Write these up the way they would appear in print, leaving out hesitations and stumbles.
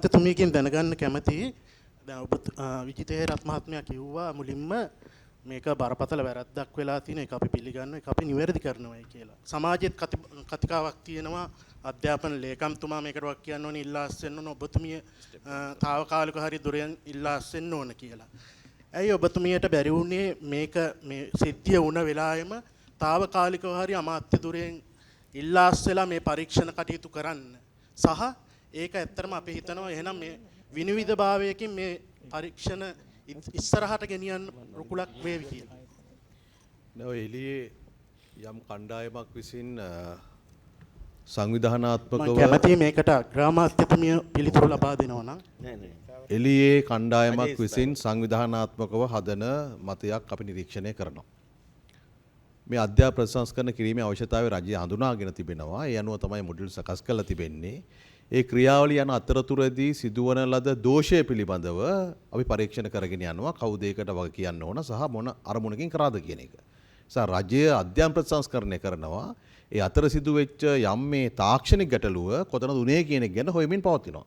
මහත්මතුමියකින් දැනගන්න කැමතියි. දැන් ඔබ විජිතේරත් මහත්මයා කිව්වා මුලින්ම මේක බරපතල වැරද්දක් වෙලා තියෙන එක අපි පිළිගන්නවා ඒක අපි නිවැරදි කරනවායි කියලා. සමාජයේත් කතිකාවක් තියෙනවා අධ්‍යාපන ලේකම්තුමා මේකට කියන්න ඕනේ ඉල්ලා අස්සෙන්න ඕන ඔබතුමිය తాවකාලිකව හරි දුරෙන් ඉල්ලා අස්සෙන්න ඕන කියලා. ඇයි ඔබතුමියට බැරි වුණේ මේක මේ සිද්ධිය වුණ වෙලාවෙම తాවකාලිකව හරි අමාත්‍ය දුරෙන් ඉල්ලා අස්සලා මේ පරීක්ෂණ කටයුතු කරන්න? සහ ඒක ඇත්තටම අපි හිතනවා එහෙනම් මේ විනිවිදභාවයකින් මේ පරීක්ෂණ ඉස්සරහට ගෙනියන්න රුකුලක් වේවි කියලා. නෝ එළියේ යම් කණ්ඩායමක් විසින් සංවිධානාත්මකව මම කැමතියි මේකට ග්‍රාමාත්‍යතුමිය පිළිතුරු ලබා දෙනවා නම්. එළියේ කණ්ඩායමක් විසින් සංවිධානාත්මකව හදන මතයක් අපි නිරීක්ෂණය කරනවා. මේ අධ්‍යාපන ප්‍රතිසංස්කරණ කිරීමේ අවශ්‍යතාවය රජය හඳුනාගෙන තිබෙනවා. ඒ අනුව තමයි මොඩියුල් සකස් කරලා තිබෙන්නේ. ඒ ක්‍රියාවලිය යන අතරතුරදී සිදුවන ලද දෝෂය පිළිබඳව අපි පරීක්ෂණ කරගෙන යනවා. කවුද ඒකට වග කියන්න ඕන සහ මොන අරමුණකින් කරාද කියන එක. රජය අධ්‍යාපන ප්‍රතිසංස්කරණය කරනවා. ඒ අතර සිදුවෙච්ච යම් මේ තාක්ෂණික ගැටලුව කොතනද උනේ කියන එක ගැන හොයමින් පවතිනවා.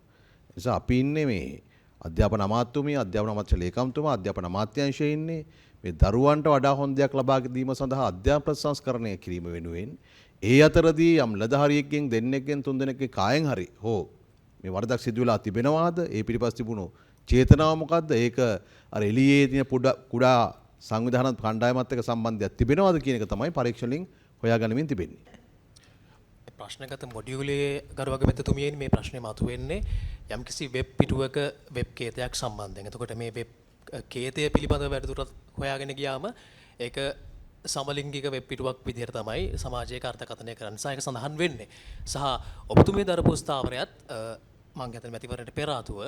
නිසා අපි ඉන්නේ මේ අධ්‍යාපන අමාත්‍යතුමිය, අධ්‍යාපන අමාත්‍ය ලේකම්තුමා, අධ්‍යාපන අමාත්‍යාංශයේ ඉන්නේ මේ දරුවන්ට වඩා හොඳ දෙයක් ලබා දීම සඳහා අධ්‍යාපන ප්‍රතිසංස්කරණය කිරීම වෙනුවෙන් ඒ අතරදී යම් ලදහරියෙක්ගෙන් දෙන්නෙක්ගෙන් තුන්දෙනෙක්ගේ කායෙන් හරි හෝ මේ වරදක් සිදු වෙලා තිබෙනවාද? ඒ පිළිපස් තිබුණු චේතනාව මොකද්ද? ඒක අර එළියේ තියෙන කුඩා සංවිධාන කණ්ඩායමත් එක්ක සම්බන්ධයක් තිබෙනවද කියන එක තමයි පරීක්ෂණයෙන් හොයාගන්නමින් තිබෙන්නේ. ප්‍රශ්නගත මොඩියුලේ ගරුවගමැතිතුමියනි මේ ප්‍රශ්නේ මතුවෙන්නේ යම්කිසි වෙබ් පිටුවක වෙබ් කේතයක් සම්බන්ධයෙන්. එතකොට මේ වෙබ් කේතය පිළිබඳව වැඩිදුරටත් හොයාගෙන ගියාම ඒක සමලිංගික වෙබ් පිටුවක් විදිහට තමයි සමාජයේ අර්ථකථනය කරන්න සහ ඒක සඳහන් වෙන්නේ. සහ ඔබතුමිය දරපු ස්ථාවරයත් මම හිතන්නේ මැතිවරණයට පෙර ආතුව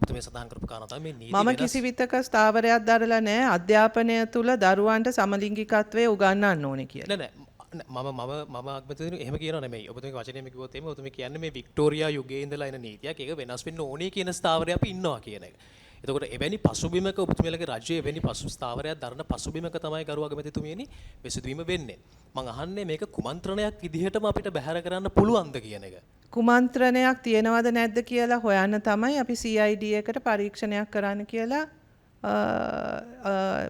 ඔබතුමිය සඳහන් කරපු කාරණා තමයි මේ නීති මම කිසි විටක ස්ථාවරයක් දරලා නැහැ අධ්‍යාපනය තුල දරුවන්ට සමලිංගිකත්වය උගන්වන්න ඕනේ කියලා. නෑ මම අගමැතිතුමනි එහෙම කියනවා නෙමෙයි. ඔබතුමිය වචනයෙම කිව්වොත් එහෙම ඔබතුමිය කියන්නේ මේ වික්ටෝරියා යුගයේ ඉඳලා එන නීතියක්. ඒක වෙනස් වෙන්න ඕනේ කියන ස්ථාවරය අපි ඉන්නවා කියන එක. එතකොට එවැනි පසුබිමක ඔබතුමියලගේ රජයේ එවැනි ස්ථාවරයක් දරන පසුබිමක තමයි ගරු අගමැතිතුමියනි විසඳුවීම වෙන්නේ. මම අහන්නේ මේක කුමන්ත්‍රණයක් විදිහටම අපිට බැහැර කරන්න පුළුවන්ද කියන එක. කුමන්ත්‍රණයක් තියෙනවද නැද්ද කියලා හොයන්න තමයි අපි CID එකට පරීක්ෂණයක් කරන්න කියලා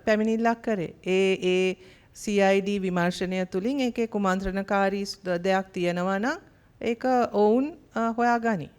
පැමිණිල්ලක් කරේ. ඒ CID විමර්ශනය තුලින් ඒකේ කුමන්ත්‍රණකාරී දෙයක් තියෙනවා නම් ඒක ඔවුන් හොයාගනි.